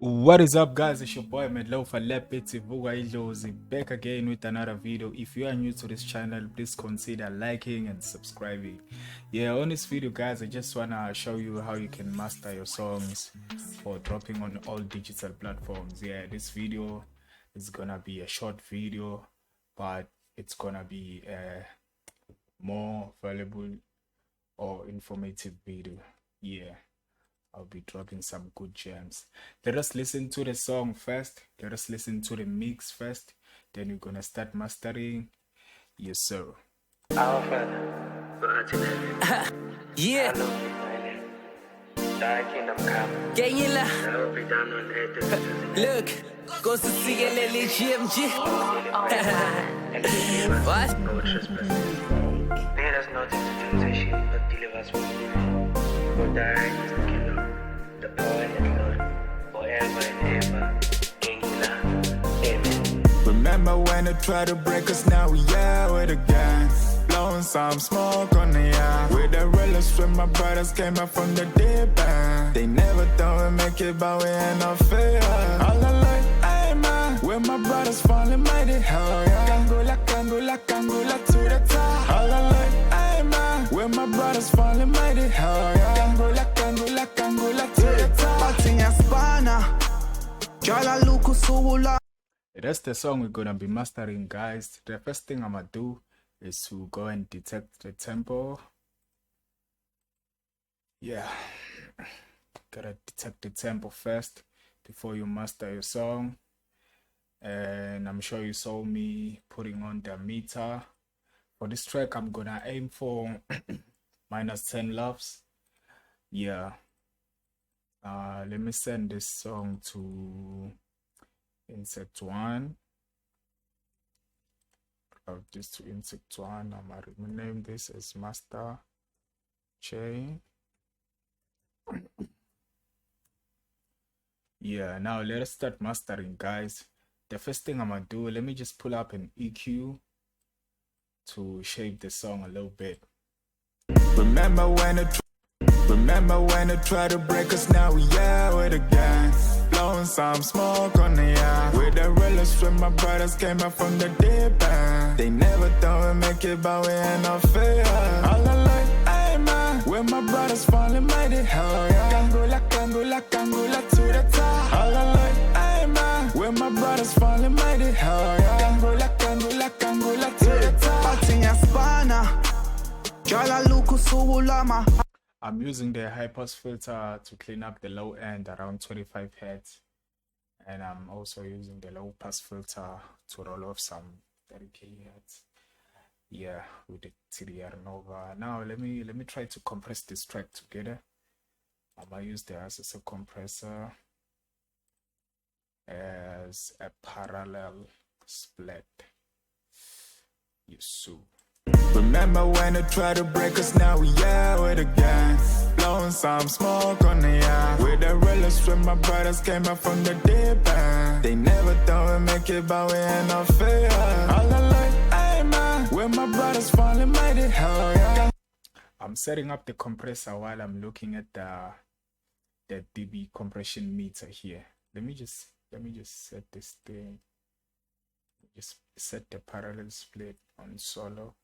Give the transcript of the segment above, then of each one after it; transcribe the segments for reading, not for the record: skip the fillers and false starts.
What is up, guys? It's your boy Lopher back again with another video. If you are new to this channel, please consider liking and subscribing. On this video, guys, I just wanna show you how you can master your songs for dropping on all digital platforms. This video is gonna be a short video, but it's gonna be a more valuable or informative video. I'll be dropping some good gems. Let us listen to the song first. Let us listen to the mix first. Then we're gonna start mastering. Yes, sir. Our Father, who art in heaven, hallowed be thy kingdom come. Thy will be done on earth as it is in heaven. Look, go to see a little GMG. And forgive us What? our trespasses. Lead us not into temptation, but deliver us from evil. For thine is the kingdom, the power and the glory, forever and ever. Amen. Remember when they tried to break us, now we out with a gang. Blowing some smoke on the yard. With the realest when my brothers came up from the deep end. They never thought we'd make it, but we ain't no fear. All I like, hey man, when my brothers falling mighty, hell yeah. Kangula to the top. All I like, hey man, when my brothers falling mighty, hell yeah. Kangula to the top. That's the song we're gonna be mastering, guys. The first thing I'm gonna do is to go and detect the tempo. Gotta detect the tempo first before you master your song. And I'm sure you saw me putting on the meter. For this track, I'm gonna aim for -10 loves. Let me send this song to insect 1. Route this to insect 1. I'm gonna rename this as master chain. Now let us start mastering, guys. The first thing I'm gonna do, let me just pull up an EQ to shape the song a little bit. Remember when they tried to break us, now we out with a gang. Blowing some smoke on the yard. With the realest when my brothers came up from the deep end. They never thought we'd make it, but we ain't no fear. All I like, hey man, when my brothers falling mighty, hell yeah. Kangula to the top. All I like, hey man, when my brothers falling mighty, hell yeah. Kangula to the top. I'm using the high pass filter to clean up the low end around 25 Hz, and I'm also using the low pass filter to roll off some 30 Hz. With the TDR Nova. Now let me try to compress this track together. I'm gonna use the SSL compressor as a parallel split. Remember when they tried to break us, now we out with a gang. Blowing some smoke on the yard. With the realest when my brothers came up from the deep end. They never thought we'd make it, but we ain't no fear. All I like, hey man, when my brothers falling mighty, hell yeah. I'm setting up the compressor while I'm looking at the dB compression meter here. Let me just set this thing. Just set the parallel split on solo.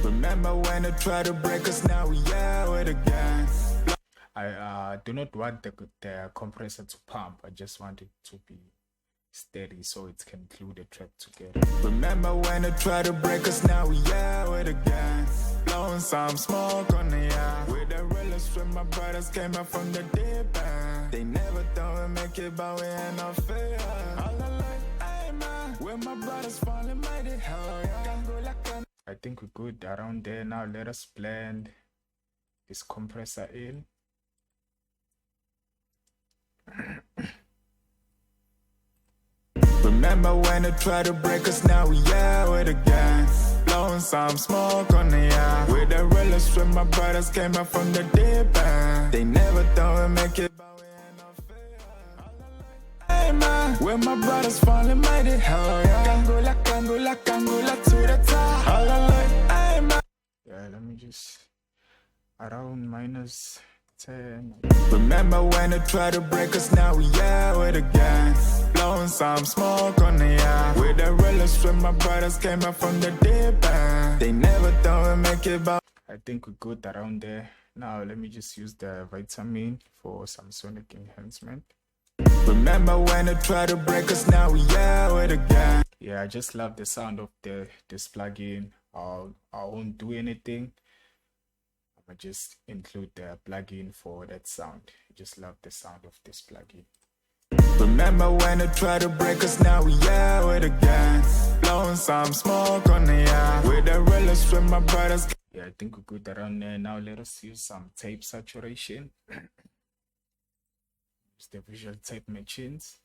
Remember when they tried to break us, now we out with a gang. I do not want the compressor to pump. I just want it to be steady so it can glue the track together. Remember when they tried to break us, now we out with a gang. Blowing some smoke on the yard. With the realest when my brothers came up from the deep end. They never thought we'd make it, but we ain't no fear. All I like, hey man, when my brothers falling mighty, hell yeah. I think we're good around there. Now let us blend this compressor in. Remember when they tried to break us, now we out with a gang. Blowing some smoke on the yard. With the realest when my brothers came up from the deep end. They never thought we'd make it, but we ain't no fear. All I like, hey man, when my brothers falling mighty, hell yeah. Kangula to the top. All I like, hey man. Let me just around 10. Remember when they tried to break us, now we out with a gang. Blowing some smoke on the yard. With the realest when my brothers came up from the deep end. They never thought we'd make it back. I think we're good around there. Now let me just use the vitamin for some sonic enhancement. Remember when they tried to break us, now we out with a gang. Yeah, I just love the sound of this plugin. I won't do anything. I'm gonna just include the plugin for that sound. I just love the sound of this plugin. Remember when they tried to break us, now we out with a gang. Blowing some smoke on the yard. With the realest when my brothers. Yeah, I think we're good around there. Now let us use some tape saturation. Use the visual tape machines.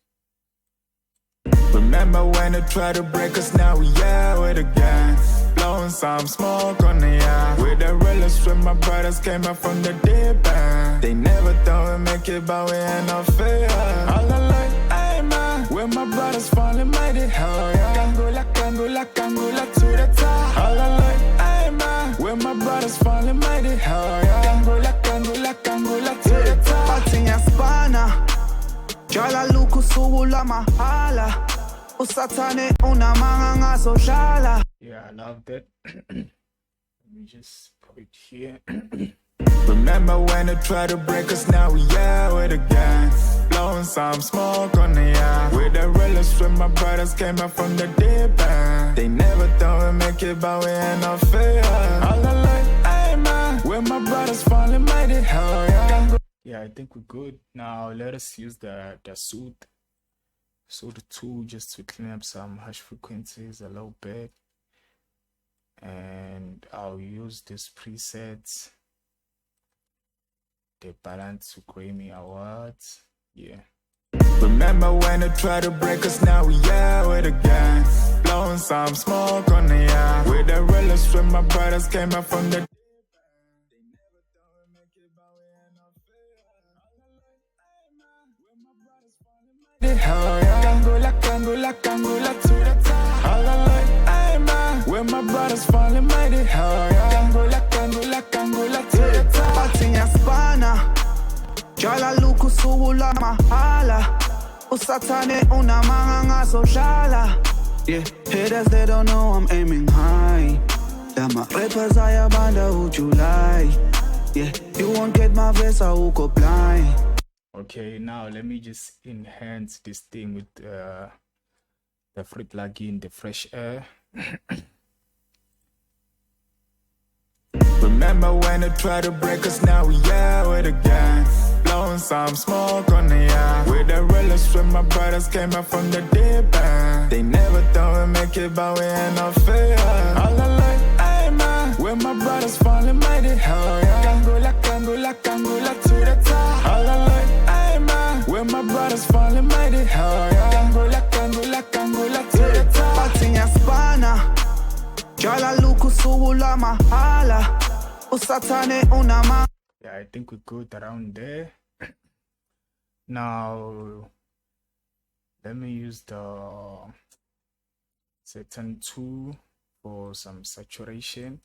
Remember when they tried to break us, now we out with a gang. Blowing some smoke on the yard. With the realest when my brothers came up from the deep end. They never thought we'd make it, but we ain't no fear. All alone, hey man, when my brothers falling mighty, hell yeah. Kangula, kangula, kangula to the top. All alone, hey man, when my brothers falling mighty, hell yeah. Kangula, kangula, kangula to the top. Patinha spana Jala luku suwula mahala Usatane unamanga ngazodlala. Yeah, I love that. Let me just put it here. Remember when they tried to break us, now we out with a gang. Blowing some smoke on the yard. With the realest when my brothers came up from the deep end. They never thought we'd make it, but we ain't no fear. All alone, hey man, when my brothers falling mighty, hell yeah. Yeah, I think we're good. Now let us use the Soothe 2 just to clean up some harsh frequencies a little bit. And I'll use this preset, the Balance to Grammy Awards. Yeah. Remember when they tried to break us, now we out with a gang. Blowing some smoke on the yard. With the realest when my brothers came up from the. Hell yeah. Kangula, kangula, kangula to the top. All alone, hey man, when my brothers falling mighty, hell yeah. Kangula, kangula, kangula to the top. Patinha spana Jala luku suwula mahala Usatane unamanga ngazodlala. Yeah, haters they don't know I'm aiming high. Lama rappers ayabanda uJuly. Yeah, you won't get my verse, I will go blind. Okay, now let me just enhance this thing with the free plugin, the Fresh Air. Remember when they tried to break us, now we out with a gang. Blowing some smoke on the yard. With the realest when my brothers came up from the deep end. They never thought we'd make it, but we ain't no fear. All alone, hey man, when my brothers falling mighty, hell yeah. Kangula, kangula, kangula to the top. All alone, hey man, when my brothers falling mighty, hell yeah. Kangula, kangula, kangula to the top. Patinha spana Jala luku suwula mahala Usatane unamanga. Yeah, I think we're good around there. Now let me use the Satan 2 for some saturation.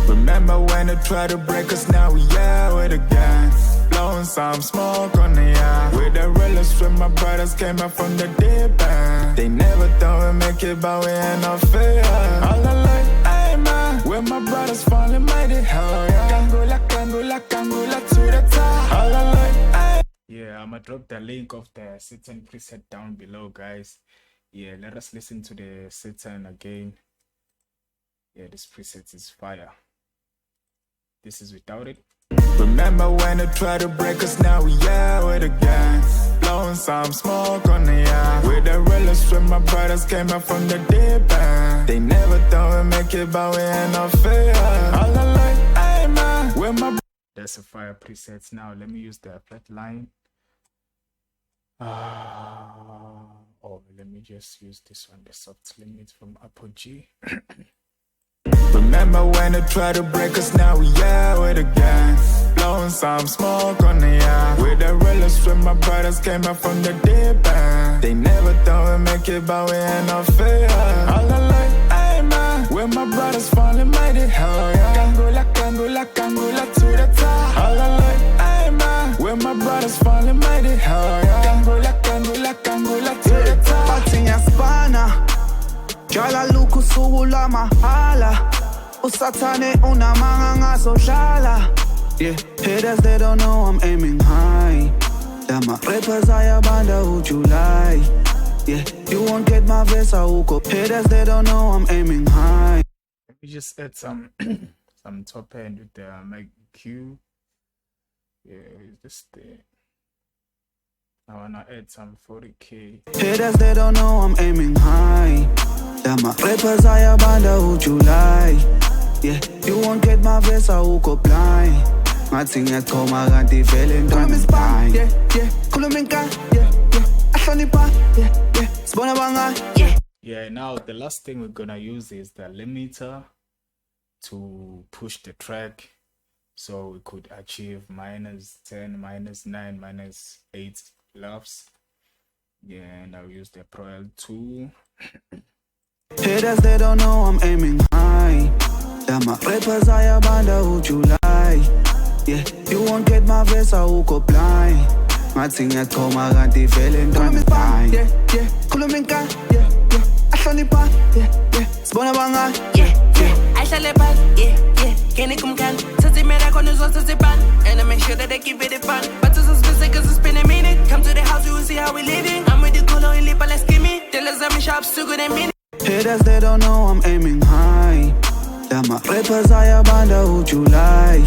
Remember when they tried to break us, now we out with a gang. Blowing some smoke on the yard. With the realest when my brothers came up from the deep end. They never thought we'd make it, but we ain't no fear. All alone, hey man, when my brothers falling mighty, hell yeah. Kangula, kangula, kangula to the top. All alone, hey. Yeah, I'm gonna drop the link of the Satan preset down below, guys. Yeah, let us listen to the Satan again. Yeah, this preset is fire. This is without it. Remember when they tried to break us, now we out with a gang. Blowing some smoke on the yard. With the realest when my brothers came up from the deep end. They never thought we'd make it, but we ain't no fear. All alone, hey man, when my. That's a fire preset. Now let me use the flat line. Oh, let me just use this one, the soft limit from Apogee. Remember when they tried to break us, now we out with a gang. Blowing some smoke on the yard. With the realest when my brothers came up from the deep end. They never thought we'd make it, but we ain't no fear. All alone, hey man, when my brothers falling mighty, hell yeah. Kangula, kangula, kangula to the top. All alone, hey man, Usatane unamanga ngasoshala. Yeah, haters they don't know I'm aiming high. Dama rappers ayabanda uJuly. Yeah, you won't get my verse auko. Haters they don't know I'm aiming high. Let me just add some some top end with the mic Q. Yeah, this thing. I wanna add some 40k. Haters they don't know I'm aiming high. Dama rappers ayabanda uJuly. Yeah, you won't get my verse auko blind. Ngathi ngiyachoma kanti vele ngani. Yeah, yeah, khuluminka. Yeah, yeah, ahlonipha. Yeah, yeah, sibona banga. Yeah. Yeah, now the last thing we're gonna use is the limiter to push the track, so we could achieve -10, -9, -8 laughs. Yeah, and I'll use the Pro L2. Haters they don't know I'm aiming high. Dama rappers ayabanda uJuly. Yeah, you won't get my verse auko blind. Ngathi ngiyachoma kanti vele ngani. Yeah, yeah, khuluminka. Yeah, yeah, ahlonipha. Yeah, yeah, sibona banga. Yeah, yeah, ahlale phansi. Yeah, yeah, kene kumkani. Sathi mera khona uzothatha ipan. And I make sure that they keep it fun. But this is busy cause it's been a minute. Come to the house, you will see how we living. I'm with the colo in lipa, let's give me. Tell us I'm sharp, still good and minute. Haters they don't know I'm aiming high. Dama rappers ayabanda uJuly.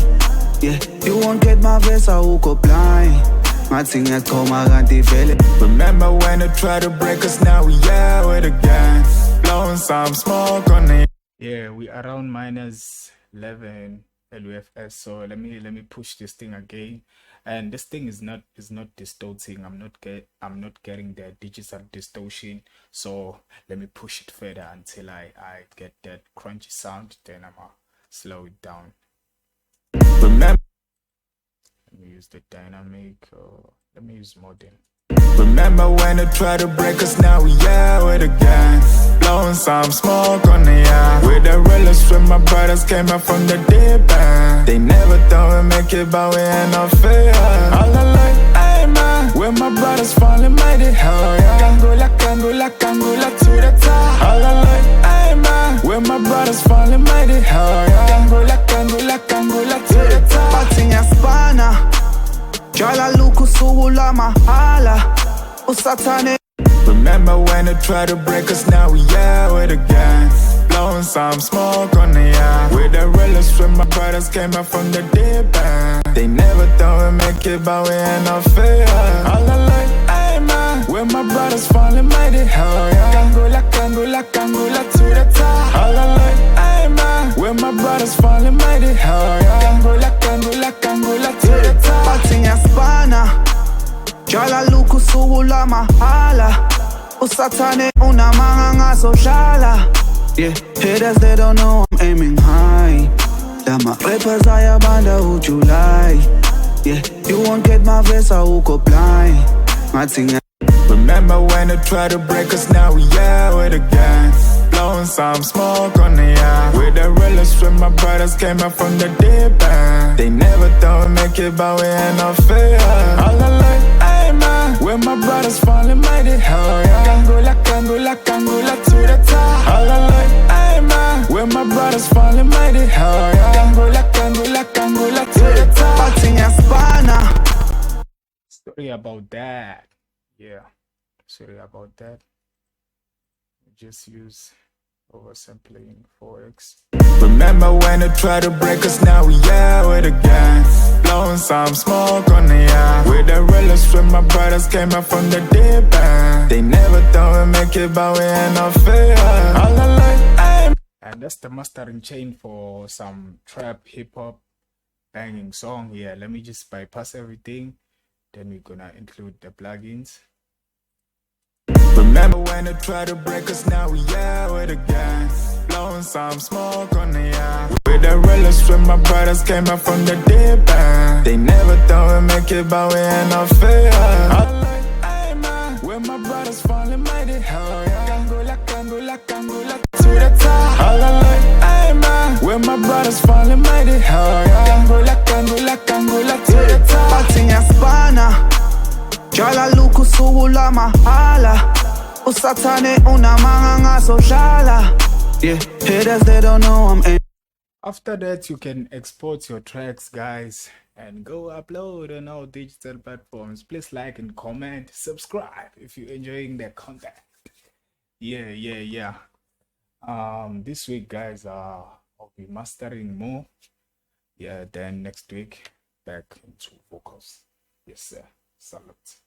Yeah, you won't get my verse auko blind. Ngathi ngiyachoma kanti vele. Remember when they tried to break us, now we out with again. Blowing some smoke on the. Yeah, we around -11 LUFS. So let me push this thing again. And this thing is not distorting. I'm not getting the digital distortion. So let me push it further until I get that crunchy sound. Then I'ma slow it down. Remember. Let me use the dynamic, or let me use modern. Remember when they tried to break us, now we out with again. Blowing some smoke on the air. With the realest when my brothers came up from the deep end. They never thought we'd make it, but we ain't no fear. All alone, hey man, when my brothers falling mighty, hell yeah. Kangula, kangula, kangula to the top. All alone, hey man, when my brothers falling mighty, hell yeah. Kangula, kangula, kangula to the top. Bathinya spana. Jala luku suula mahala. Usatane. Remember when they tried to break us, now we out with again. Blowing some smoke on the air. With the realest when my brothers came up from the deep end. They never thought we'd make it, but we ain't no fear. All alone, hey man, when my brothers falling mighty, hell yeah. Kangula, kangula, kangula to the top. All alone, hey man, when my brothers falling mighty, hell yeah. Kangula, kangula, kangula to the top. Bathinya spana. Jala luku suula mahala. Usatane unamanga ngasoshala. Yeah, haters they don't know I'm aiming high. Dama rappers ayabanda uJuly. Yeah, you won't get my verse auko blind. Ngathi. Remember when they tried to break us, now we out with again. Blowing some smoke on the air. With the realest when my brothers came up from the deep end. They never thought we'd make it, but we ain't no fear. All alone, hey man, when my brothers falling mighty, hell yeah. Kangula, kangula, kangula to the top. All alone, hey man, when my brothers falling mighty, hell yeah. Kangula, kangula, kangula to the top. Bathinya spana. Sorry about that. Yeah, sorry about that. Just use oversampling 4x. Remember when they tried to break us, now we out with again. Blowing some smoke on the air. With the realest when my brothers came up from the deep end. They never thought we'd make it, but we ain't no fear. All alone, hey. And that's the mastering chain for some trap hip hop banging song. Yeah, let me just bypass everything. Then we're gonna include the plugins. Remember when they tried to break us, now we out with again. Blowing some smoke on the air. With the realest when my brothers came up from the deep end. They never thought we'd make it, but we ain't no fear. Hey man, when my brothers falling mighty, hell yeah. Kangula, kangula, kangula to the top. All alone, hey man, when my brothers falling mighty, hell yeah. Kangula, kangula, kangula to the top. Bathinya spana. Jala luku suula mahala. Usatane unamanga ngasoshala. Yeah, haters they don't know I'm aiming. After that, you can export your tracks, guys, and go upload on all digital platforms. Please like and comment, subscribe if you're enjoying the content. Yeah. This week, guys, I'll be mastering more. Yeah, then next week back into vocals. Yes, sir. Salute.